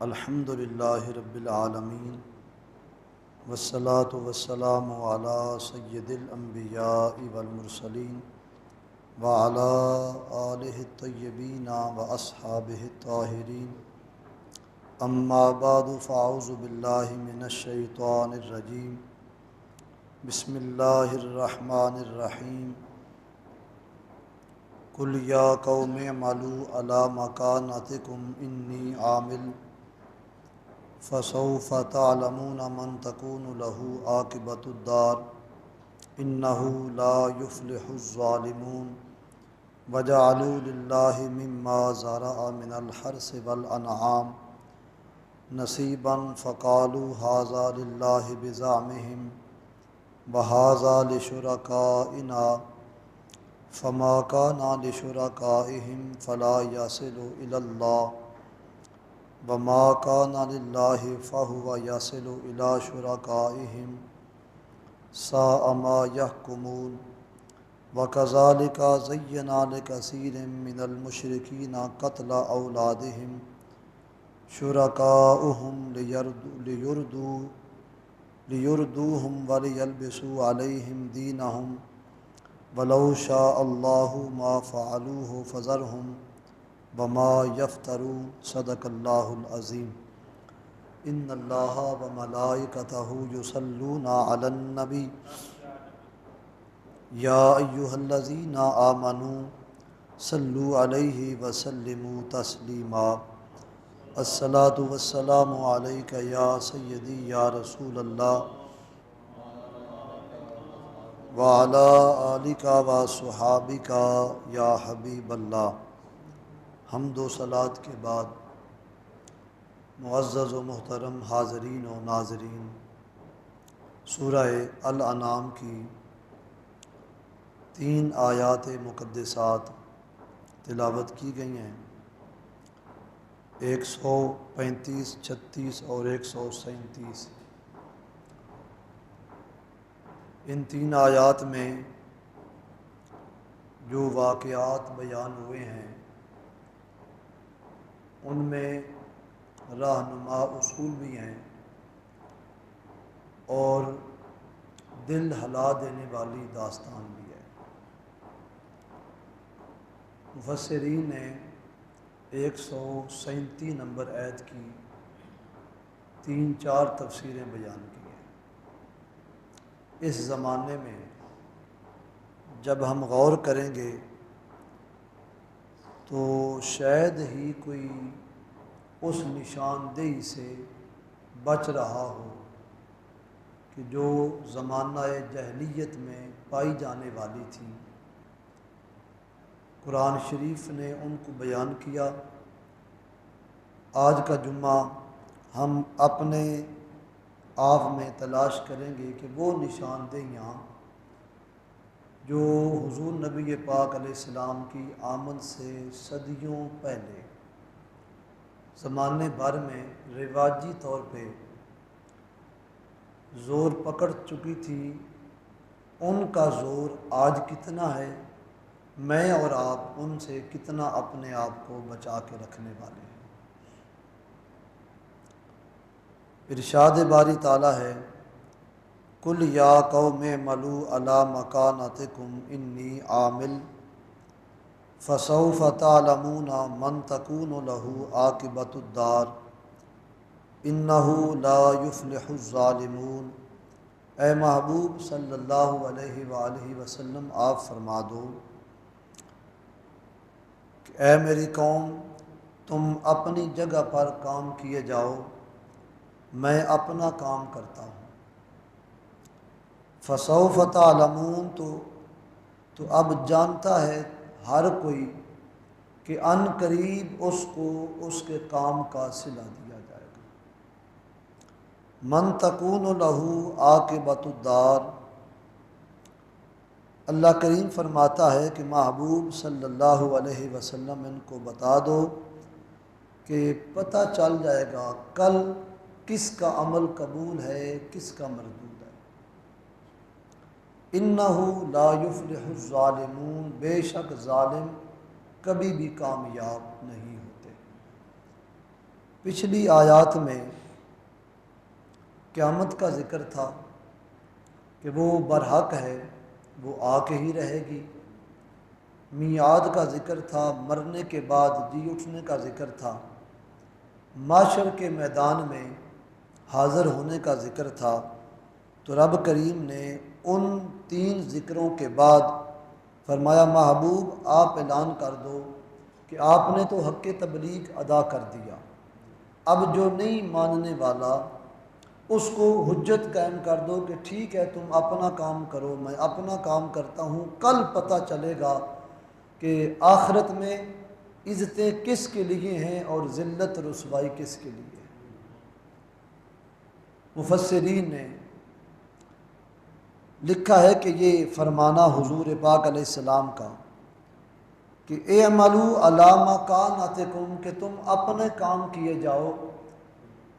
الحمد للہ رب العالمین والصلاة والسلام علی سید الانبیاء والمرسلین وعلی آلہ الطیبین واصحابہ الطاہرین اما بعد فاعوذ باللہ من الشیطان الرجیم بسم اللہ الرحمن الرحیم قل یا قوم اعملوا علی مکانتکم انی عامل فسوف تعلمون من تکون له عاقبۃ الدار انہ لا یفلح الظالمون وجعلوا للہ مما زرع من الحرث والانعام نصیبا فقالوا ھذا للہ بزعمہم وھذا لشرکائنا فما کان لشرکائہم فلا یصل الی اللہ وما کان للہ فہو یصل الی شرکائہم ساء ما یحکمون وکذالک زینا لکثیر من المشرکین قتل اولادہم شرکاؤہم لیردوہم ولیلبسوا علیہم دینہم ولو شاء اللہ ما فعلوہ فذرہم وما یفترون صدق اللہ العظیم ان اللہ وملائکتہ یصلون علی النبی یا ایہا الذین آمنوا صلوا علیہ وسلموا تسلیما الصلاۃ والسلام علیک یا سیدی یا رسول اللہ وعلی آلک وصحابک یا حبیب اللہ۔ حمد و صلوات کے بعد معزز و محترم حاضرین و ناظرین، سورہ الانعام کی 3 آیات مقدسات تلاوت کی گئی ہیں، 135، 36 اور 137۔ ان 3 آیات میں جو واقعات بیان ہوئے ہیں ان میں رہنما اصول بھی ہیں اور دل ہلا دینے والی داستان بھی ہے۔ مفسرین نے 137 نمبر آیت کی 3-4 تفسیریں بیان کی ہیں۔ اس زمانے میں جب ہم غور کریں گے تو شاید ہی کوئی اس نشاندہی سے بچ رہا ہو کہ جو زمانہ جاہلیت میں پائی جانے والی تھی۔ قرآن شریف نے ان کو بیان کیا۔ آج کا جمعہ ہم اپنے آپ میں تلاش کریں گے کہ وہ نشاندہیاں جو حضور نبی پاک علیہ السلام کی آمد سے صدیوں پہلے زمانے بھر میں رواجی طور پہ زور پکڑ چکی تھی، ان کا زور آج کتنا ہے، میں اور آپ ان سے کتنا اپنے آپ کو بچا کے رکھنے والے ہیں۔ ارشاد باری تعالیٰ ہے، قل یا قوم اعملوا علی مکانتکم انی عامل فسوف تعلمون من تکون له عاقبۃ الدار انہ لا یفلح الظالمون۔ اے محبوب صلی اللہ علیہ وآلہ وسلم آپ فرما دو کہ اے میری قوم، تم اپنی جگہ پر کام کیے جاؤ، میں اپنا کام کرتا ہوں۔ فسوف تعلمون تو اب جانتا ہے ہر کوئی کہ ان قریب اس کو اس کے کام کا صلہ دیا جائے گا۔ من تکون لہ عاقبۃ الدار، اللہ کریم فرماتا ہے کہ محبوب صلی اللہ علیہ وسلم ان کو بتا دو کہ پتہ چل جائے گا کل کس کا عمل قبول ہے، کس کا مردود ہے۔ انہ لا یفلح الظالمون، بے شک ظالم کبھی بھی کامیاب نہیں ہوتے۔ پچھلی آیات میں قیامت کا ذکر تھا کہ وہ برحق ہے، وہ آ کے ہی رہے گی۔ میعاد کا ذکر تھا، مرنے کے بعد جی اٹھنے کا ذکر تھا۔ معاشر کے میدان میں حاضر ہونے کا ذکر تھا۔ تو رب کریم نے ان 3 ذکروں کے بعد فرمایا محبوب آپ اعلان کر دو کہ آپ نے تو حق تبلیغ ادا کر دیا، اب جو نہیں ماننے والا اس کو حجت قائم کر دو کہ ٹھیک ہے تم اپنا کام کرو، میں اپنا کام کرتا ہوں، کل پتہ چلے گا کہ آخرت میں عزتیں کس کے لیے ہیں اور ذلت رسوائی کس کے لیے ہے۔ مفسرین نے لکھا ہے کہ یہ فرمانا حضور پاک علیہ السلام کا کہ اعملوا علی مکانتکم، کہ تم اپنے کام کیے جاؤ،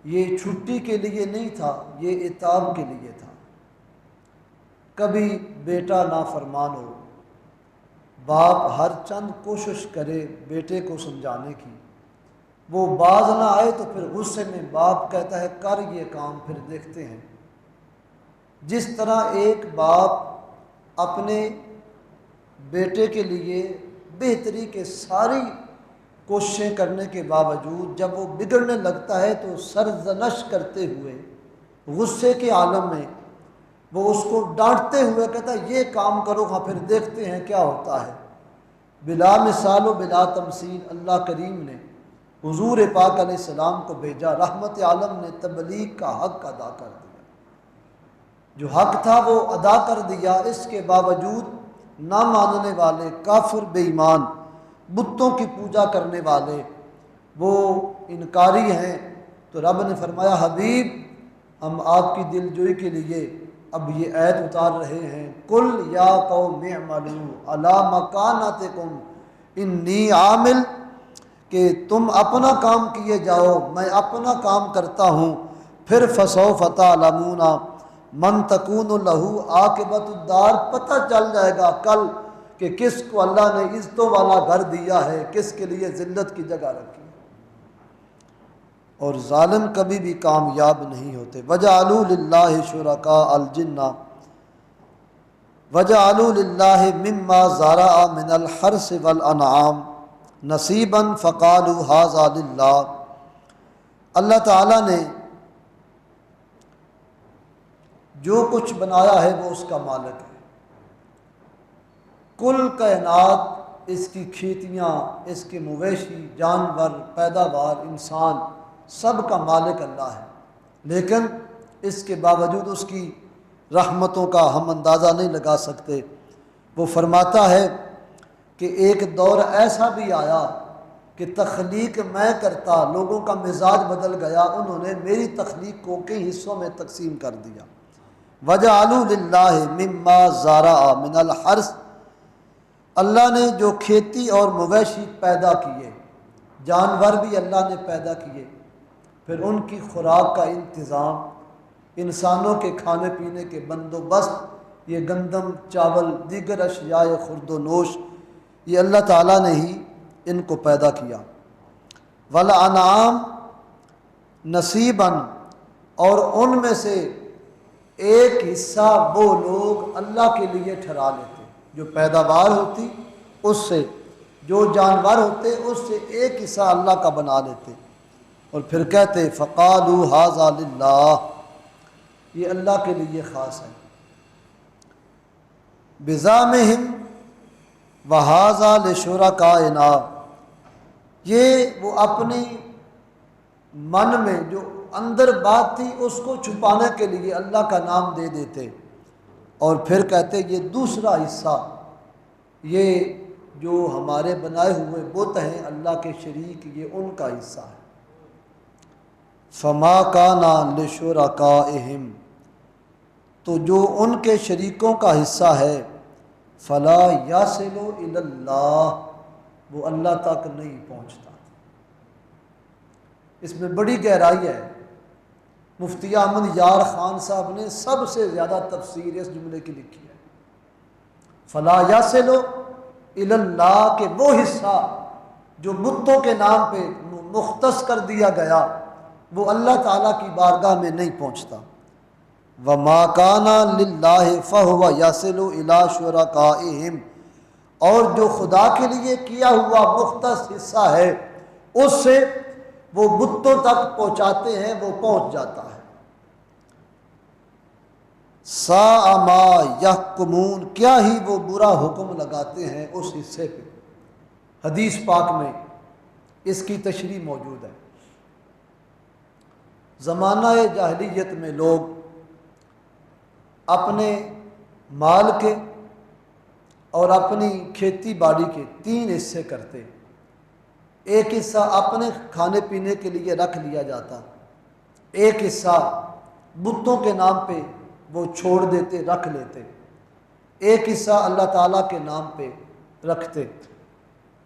یہ چھٹی کے لیے نہیں تھا، یہ عتاب کے لیے تھا۔ کبھی بیٹا نافرمان ہو، باپ ہر چند کوشش کرے بیٹے کو سمجھانے کی، وہ باز نہ آئے تو پھر غصے میں باپ کہتا ہے کر یہ کام، پھر دیکھتے ہیں۔ جس طرح ایک باپ اپنے بیٹے کے لیے بہتری کے ساری کوششیں کرنے کے باوجود جب وہ بگڑنے لگتا ہے تو سرزنش کرتے ہوئے غصے کے عالم میں وہ اس کو ڈانٹتے ہوئے کہتا ہے یہ کام کرو، ہاں پھر دیکھتے ہیں کیا ہوتا ہے۔ بلا مثال و بلا تمثیل اللہ کریم نے حضور پاک علیہ السلام کو بھیجا، رحمت عالم نے تبلیغ کا حق ادا کر دیا، جو حق تھا وہ ادا کر دیا۔ اس کے باوجود نہ ماننے والے کافر بے ایمان بتوں کی پوجا کرنے والے وہ انکاری ہیں، تو رب نے فرمایا حبیب ہم آپ کی دل جوئی کے لیے اب یہ آیت اتار رہے ہیں، قل یا قوم اعملوا علی مکانتکم انی عامل، کہ تم اپنا کام کیے جاؤ میں اپنا کام کرتا ہوں، پھر فسوف تعلمون من تکون لہ عاقبۃ الدار، پتہ چل جائے گا کل کہ کس کو اللہ نے عزتوں والا گھر دیا ہے، کس کے لیے ذلت کی جگہ رکھی ہے۔ اور ظالم کبھی بھی کامیاب نہیں ہوتے۔ وَجَعَلُوا لِلَّهِ شُرَكَاءَ الْجِنَّ وَجَعَلُوا لِلَّهِ مِمَّا زَرَعَ مِنَ الْحَرْثِ وَالْأَنْعَامِ نَصِيبًا فَقَالُوا هَذَا لِلَّهِ، اللہ تعالیٰ نے جو کچھ بنایا ہے وہ اس کا مالک ہے۔ کل کائنات، اس کی کھیتیاں، اس کے مویشی، جانور، پیداوار، انسان، سب کا مالک اللہ ہے، لیکن اس کے باوجود اس کی رحمتوں کا ہم اندازہ نہیں لگا سکتے۔ وہ فرماتا ہے کہ ایک دور ایسا بھی آیا کہ تخلیق میں کرتا، لوگوں کا مزاج بدل گیا، انہوں نے میری تخلیق کو کئی حصوں میں تقسیم کر دیا۔ وَجَعَلُوا لِلَّهِ مِمَّا زَرَعَ مِنَ الْحَرْثِ، اللہ نے جو کھیتی اور مویشی پیدا کیے، جانور بھی اللہ نے پیدا کیے، پھر ان کی خوراک کا انتظام، انسانوں کے کھانے پینے کے بندوبست، یہ گندم، چاول، دیگر اشیاء خورد و نوش، یہ اللہ تعالیٰ نے ہی ان کو پیدا کیا۔ وَالْأَنْعَامَ نَصِيبًا، اور ان میں سے ایک حصہ وہ لوگ اللہ کے لیے ٹھہرا لیتے، جو پیداوار ہوتی اس سے، جو جانور ہوتے اس سے ایک حصہ اللہ کا بنا لیتے، اور پھر کہتے فَقَالُوا هَذَا لِلَّهِ، یہ اللہ کے لیے خاص ہے۔ بِزَعْمِهِمْ وَهَذَا لِشُرَكَائِنَا، یہ وہ اپنی من میں جو اندر بات تھی اس کو چھپانے کے لیے اللہ کا نام دے دیتے، اور پھر کہتے یہ دوسرا حصہ، یہ جو ہمارے بنائے ہوئے بت ہیں اللہ کے شریک، یہ ان کا حصہ ہے۔ فَمَا كَانَ لِشُرَكَائِهِمْ، تو جو ان کے شریکوں کا حصہ ہے، فَلَا يَصِلُ إِلَى اللَّهِ، وہ اللہ تک نہیں پہنچتا۔ اس میں بڑی گہرائی ہے۔ مفتی احمد یار خان صاحب نے سب سے زیادہ تفسیر اس جملے کی لکھی ہے۔ فَلَا يَصِلُ إِلَى اللَّهِ، کہ وہ حصہ جو بتوں کے نام پہ مختص کر دیا گیا وہ اللہ تعالیٰ کی بارگاہ میں نہیں پہنچتا۔ وَمَا كَانَ لِلَّهِ فَهُوَ يَصِلُ إِلَىٰ شُرَكَائِهِمْ، اور جو خدا کے لیے کیا ہوا مختص حصہ ہے اس سے وہ بتوں تک پہنچاتے ہیں، وہ پہنچ جاتا ہے۔ سَاءَ مَا يَحْكُمُونَ، کیا ہی وہ برا حکم لگاتے ہیں اس حصے پہ۔ حدیث پاک میں اس کی تشریح موجود ہے۔ زمانہ جاہلیت میں لوگ اپنے مال کے اور اپنی کھیتی باڑی کے 3 حصے کرتے۔ ایک حصہ اپنے کھانے پینے کے لیے رکھ لیا جاتا، ایک حصہ بتوں کے نام پہ وہ چھوڑ دیتے، رکھ لیتے، ایک حصہ اللہ تعالیٰ کے نام پہ رکھتے۔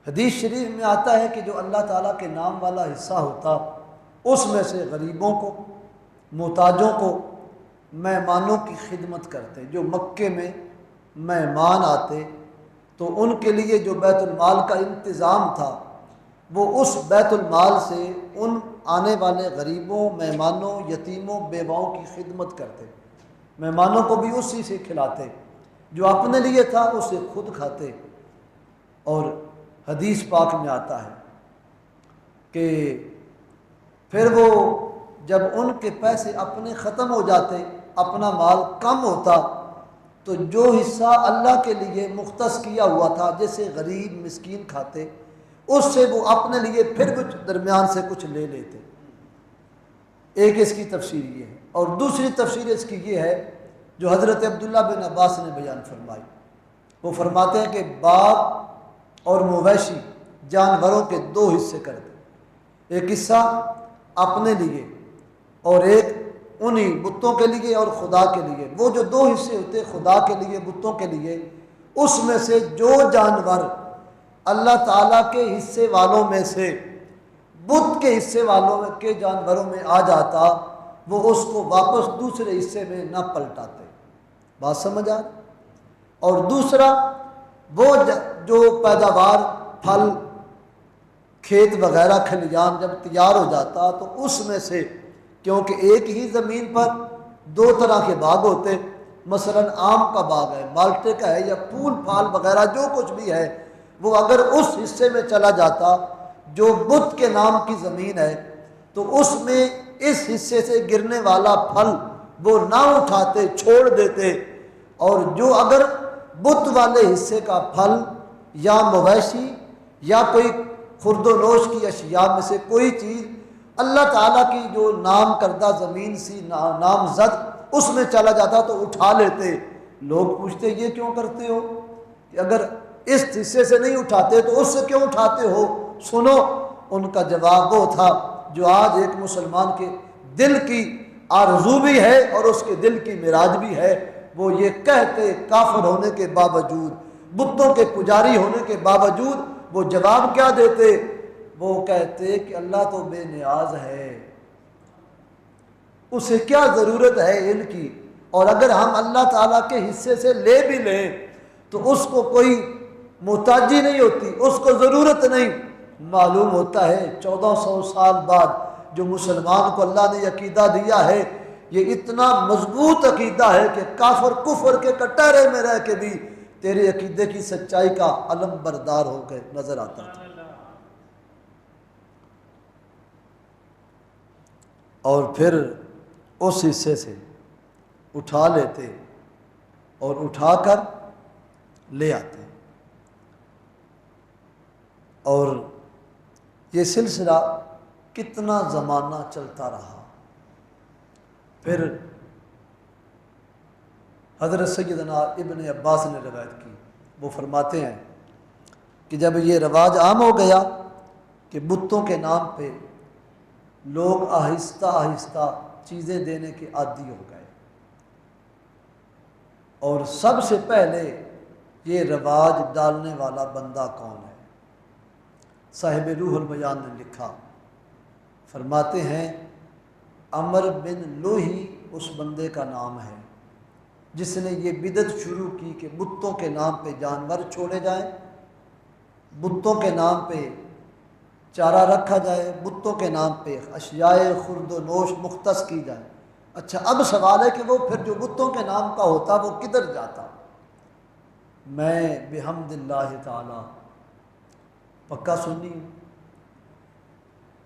حدیث شریف میں آتا ہے کہ جو اللہ تعالیٰ کے نام والا حصہ ہوتا اس میں سے غریبوں کو، محتاجوں کو، مہمانوں کی خدمت کرتے۔ جو مکے میں مہمان آتے تو ان کے لیے جو بیت المال کا انتظام تھا وہ اس بیت المال سے ان آنے والے غریبوں، مہمانوں، یتیموں، بیواؤں کی خدمت کرتے۔ مہمانوں کو بھی اسی سے کھلاتے، جو اپنے لیے تھا اسے خود کھاتے۔ اور حدیث پاک میں آتا ہے کہ پھر وہ جب ان کے پیسے اپنے ختم ہو جاتے، اپنا مال کم ہوتا، تو جو حصہ اللہ کے لیے مختص کیا ہوا تھا جیسے غریب مسکین کھاتے، اس سے وہ اپنے لیے پھر کچھ درمیان سے کچھ لے لیتے۔ ایک اس کی تفسیر یہ ہے، اور دوسری تفسیر اس کی یہ ہے جو حضرت عبداللہ بن عباس نے بیان فرمائی۔ وہ فرماتے ہیں کہ باغ اور مویشی جانوروں کے 2 حصے کر دے، ایک حصہ اپنے لیے اور ایک انہی بتوں کے لیے اور خدا کے لیے۔ وہ جو 2 حصے ہوتے خدا کے لیے، بتوں کے لیے، اس میں سے جو جانور اللہ تعالیٰ کے حصے والوں میں سے بت کے حصے والوں کے جانوروں میں آ جاتا وہ اس کو واپس دوسرے حصے میں نہ پلٹاتے۔ بات سمجھ آ؟ اور دوسرا وہ جو پیداوار پھل کھیت وغیرہ کھلیان جب تیار ہو جاتا تو اس میں سے، کیونکہ ایک ہی زمین پر 2 طرح کے باغ ہوتے، مثلا آم کا باغ ہے، مالٹے کا ہے، یا پھول پھال وغیرہ جو کچھ بھی ہے، وہ اگر اس حصے میں چلا جاتا جو بت کے نام کی زمین ہے تو اس میں اس حصے سے گرنے والا پھل وہ نہ اٹھاتے، چھوڑ دیتے، اور جو اگر بت والے حصے کا پھل یا مویشی یا کوئی خرد و نوش کی اشیاء میں سے کوئی چیز اللہ تعالیٰ کی جو نام کردہ زمین سی نامزد اس میں چلا جاتا تو اٹھا لیتے۔ لوگ پوچھتے یہ کیوں کرتے ہو؟ کہ اگر اس حصے سے نہیں اٹھاتے تو اس سے کیوں اٹھاتے ہو؟ سنو، ان کا جواب وہ تھا جو آج ایک مسلمان کے دل کی آرزو بھی ہے اور اس کے دل کی میراج بھی ہے۔ وہ یہ کہتے کافر ہونے کے باوجود، بتوں کے پجاری ہونے کے باوجود، وہ جواب کیا دیتے؟ وہ کہتے کہ اللہ تو بے نیاز ہے، اسے کیا ضرورت ہے ان کی، اور اگر ہم اللہ تعالیٰ کے حصے سے لے بھی لیں تو اس کو کوئی محتاجی نہیں ہوتی، اس کو ضرورت نہیں۔ معلوم ہوتا ہے 1400 سال بعد جو مسلمان کو اللہ نے عقیدہ دیا ہے یہ اتنا مضبوط عقیدہ ہے کہ کافر کفر کے کٹہرے میں رہ کے بھی تیرے عقیدے کی سچائی کا علم بردار ہو کے نظر آتا تھا۔ اور پھر اس حصے سے اٹھا لیتے اور اٹھا کر لے آتے، اور یہ سلسلہ کتنا زمانہ چلتا رہا۔ پھر حضرت سیدنا ابن عباس نے روایت کی، وہ فرماتے ہیں کہ جب یہ رواج عام ہو گیا کہ بتوں کے نام پہ لوگ آہستہ آہستہ چیزیں دینے کے عادی ہو گئے، اور سب سے پہلے یہ رواج ڈالنے والا بندہ کون ہے؟ صاحب روح البیان نے لکھا، فرماتے ہیں عمر بن لوہی اس بندے کا نام ہے جس نے یہ بدعت شروع کی کہ بتوں کے نام پہ جانور چھوڑے جائیں، بتوں کے نام پہ چارہ رکھا جائے بتوں کے نام پہ، اشیاء خرد و نوش مختص کی جائے۔ اچھا اب سوال ہے کہ وہ پھر جو بتوں کے نام کا ہوتا وہ کدھر جاتا؟ میں بحمد اللہ تعالی پکا سنی ہوں،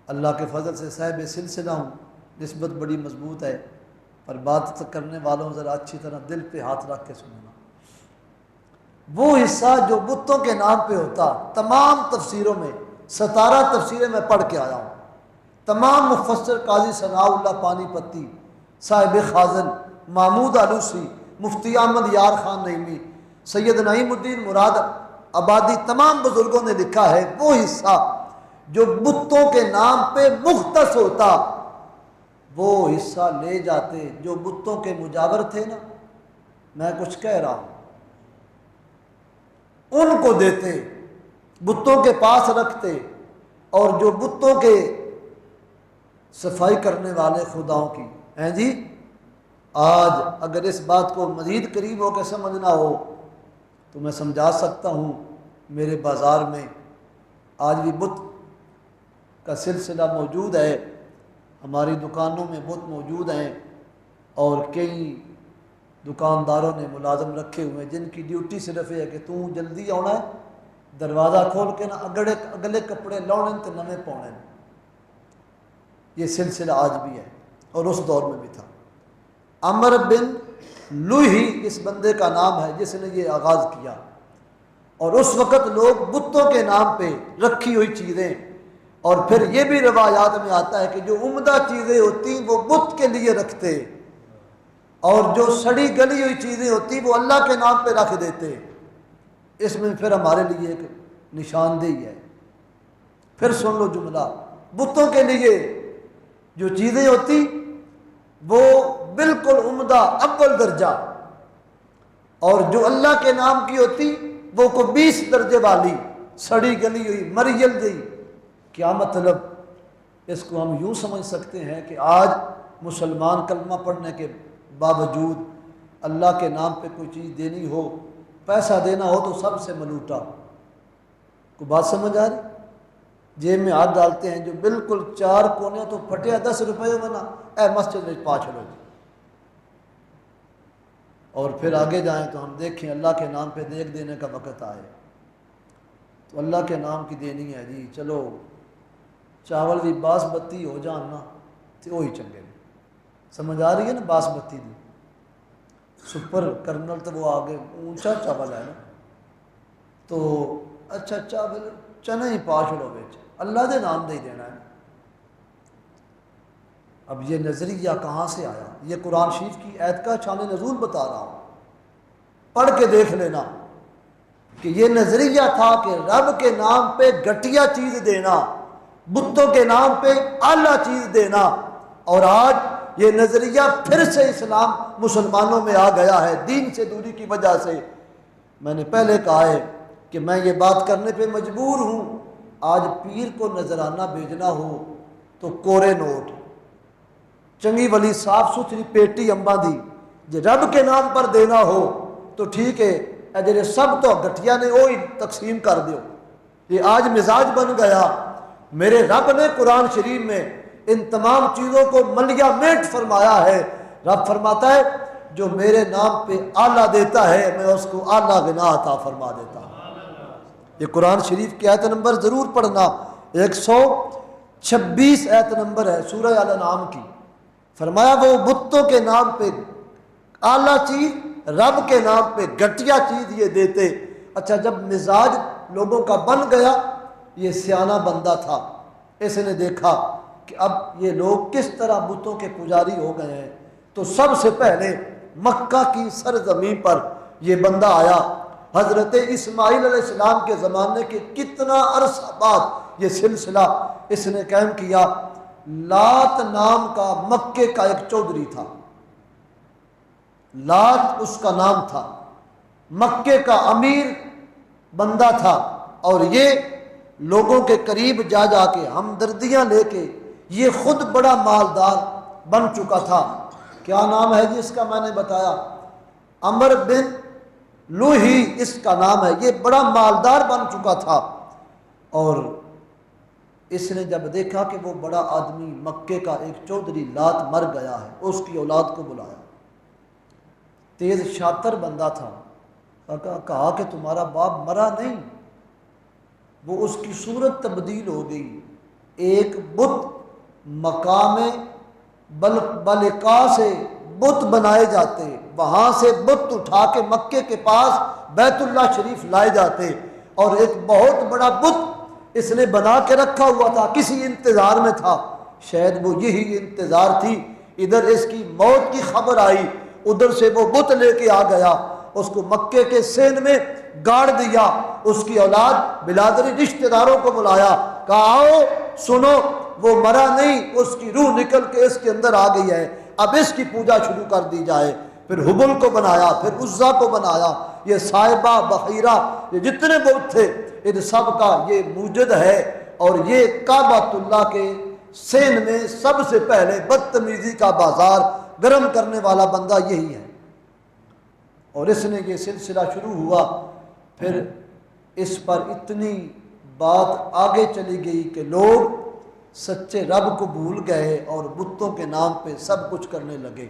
اللہ کے فضل سے صاحب سلسلہ ہوں، نسبت بڑی مضبوط ہے، پر بات کرنے والوں ذرا اچھی طرح دل پہ ہاتھ رکھ کے سننا۔ وہ حصہ جو بتوں کے نام پہ ہوتا تمام تفسیروں میں 17 تفسیریں میں پڑھ کے آیا ہوں، تمام مفسر قاضی ثناء اللہ پانی پتی، صاحب خازن، محمود آلوسی، مفتی احمد یار خان نعیمی، سید نعیم الدین مراد آبادی، تمام بزرگوں نے لکھا ہے وہ حصہ جو بتوں کے نام پہ مختص ہوتا وہ حصہ لے جاتے جو بتوں کے مجاور تھے نا، میں کچھ کہہ رہا ہوں، ان کو دیتے، بتوں کے پاس رکھتے، اور جو بتوں کے صفائی کرنے والے خداؤں کی ہیں جی۔ آج اگر اس بات کو مزید قریب ہو کے سمجھنا ہو تو میں سمجھا سکتا ہوں، میرے بازار میں آج بھی بت کا سلسلہ موجود ہے، ہماری دکانوں میں بت موجود ہیں، اور کئی دکانداروں نے ملازم رکھے ہوئے ہیں جن کی ڈیوٹی صرف یہ ہے کہ تو جلدی آنا ہے، دروازہ کھول کے نا اگلے کپڑے لاؤنے تو نویں پاؤنے۔ یہ سلسلہ آج بھی ہے اور اس دور میں بھی تھا۔ عمر بن لوہی اس بندے کا نام ہے جس نے یہ آغاز کیا، اور اس وقت لوگ بتوں کے نام پہ رکھی ہوئی چیزیں، اور پھر یہ بھی روایات میں آتا ہے کہ جو عمدہ چیزیں ہوتی وہ بت کے لیے رکھتے، اور جو سڑی گلی ہوئی چیزیں ہوتی وہ اللہ کے نام پہ رکھ دیتے۔ اس میں پھر ہمارے لیے ایک نشاندہی ہے۔ پھر سن لو جملہ، بتوں کے لیے جو چیزیں ہوتی وہ بالکل عمدہ اول درجہ، اور جو اللہ کے نام کی ہوتی وہ کو 20 درجے والی سڑی گلی ہوئی مریل گئی۔ کیا مطلب؟ اس کو ہم یوں سمجھ سکتے ہیں کہ آج مسلمان کلمہ پڑھنے کے باوجود اللہ کے نام پہ کوئی چیز دینی ہو، پیسہ دینا ہو تو سب سے ملوٹا۔ کوئی بات سمجھ آ رہی؟ جیب میں ہاتھ ڈالتے ہیں جو بالکل 4 کونے تو پھٹیا 10 روپے بنا، اے مسجد میں 5 لو جی، اور پھر آگے جائیں تو ہم دیکھیں اللہ کے نام پہ دیکھ دینے کا وقت آئے تو اللہ کے نام کی دینی ہے جی، چلو چاول بھی باسمتی ہو جان نا تو وہی چنگے نے۔ سمجھ آ رہی ہے نا؟ باسمتی دی سپر کرنل تو وہ آگے اونچا چاول ہے نا، تو اچھا چاول چنے ہی 5 لو بیچ، اللہ دے نام دے دینا ہے۔ اب یہ نظریہ کہاں سے آیا؟ یہ قرآن شریف کی آیت کا شان نزول بتا رہا ہوں، پڑھ کے دیکھ لینا کہ یہ نظریہ تھا کہ رب کے نام پہ گھٹیا چیز دینا، بتوں کے نام پہ اعلیٰ چیز دینا، اور آج یہ نظریہ پھر سے اسلام مسلمانوں میں آ گیا ہے دین سے دوری کی وجہ سے۔ میں نے پہلے کہا ہے کہ میں یہ بات کرنے پہ مجبور ہوں، آج پیر کو نذرانہ بھیجنا ہو تو کورے نوٹ، چنگی والی صاف ستھری پیٹی امبا دی، جی رب کے نام پر دینا ہو تو ٹھیک ہے، اجر سب تو گٹھیا نے وہی تقسیم کر دیو۔ یہ آج مزاج بن گیا۔ میرے رب نے قرآن شریف میں ان تمام چیزوں کو ملیا میٹ فرمایا ہے۔ رب فرماتا ہے جو میرے نام پہ اعلیٰ دیتا ہے میں اس کو اعلیٰ غنا عطا فرما دیتا ہوں۔ یہ قرآن شریف کی آیت نمبر ضرور پڑھنا، 126 آیت نمبر ہے سورہ الانعام کی۔ فرمایا وہ بتوں کے نام پہ اعلیٰ چیز، رب کے نام پہ گھٹیا چیز یہ دیتے۔ اچھا جب مزاج لوگوں کا بن گیا، یہ سیانہ بندہ تھا، اس نے دیکھا کہ اب یہ لوگ کس طرح بتوں کے پجاری ہو گئے ہیں، تو سب سے پہلے مکہ کی سرزمین پر یہ بندہ آیا۔ حضرت اسماعیل علیہ السلام کے زمانے کے کتنا عرصہ بعد یہ سلسلہ اس نے قائم کیا۔ لات نام کا مکے کا ایک چودھری تھا، لات اس کا نام تھا، مکے کا امیر بندہ تھا، اور یہ لوگوں کے قریب جا جا کے ہمدردیاں لے کے یہ خود بڑا مالدار بن چکا تھا۔ کیا نام ہے جس کا میں نے بتایا؟ عمر بن لوہی اس کا نام ہے۔ یہ بڑا مالدار بن چکا تھا، اور اس نے جب دیکھا کہ وہ بڑا آدمی مکے کا ایک چودھری لات مر گیا ہے، اس کی اولاد کو بلایا، تیز شاطر بندہ تھا، کہا کہ تمہارا باپ مرا نہیں، وہ اس کی صورت تبدیل ہو گئی، ایک بت مقام بلقا سے بت بنائے جاتے، وہاں سے بت اٹھا کے مکے کے پاس بیت اللہ شریف لائے جاتے، اور ایک بہت بڑا بت اس نے بنا کے رکھا ہوا تھا، کسی انتظار میں تھا، شاید وہ یہی انتظار تھی، ادھر اس کی موت کی خبر آئی، ادھر سے وہ بت لے کے آ گیا، اس کو مکے کے سین میں گاڑ دیا، اس کی اولاد بلادری رشتہ داروں کو بلایا، کہا آؤ سنو، وہ مرا نہیں، اس کی روح نکل کے اس کے اندر آ گئی ہے، اب اس کی پوجا شروع کر دی جائے۔ پھر حبل کو بنایا، پھر عزا کو بنایا، یہ صاحبہ بحیرہ، یہ جتنے بت تھے ان سب کا یہ موجد ہے، اور یہ کعبۃ اللہ کے سین میں سب سے پہلے بدتمیزی کا بازار گرم کرنے والا بندہ یہی ہے۔ اور اس نے یہ سلسلہ شروع ہوا، پھر اس پر اتنی بات آگے چلی گئی کہ لوگ سچے رب کو بھول گئے اور بتوں کے نام پہ سب کچھ کرنے لگے۔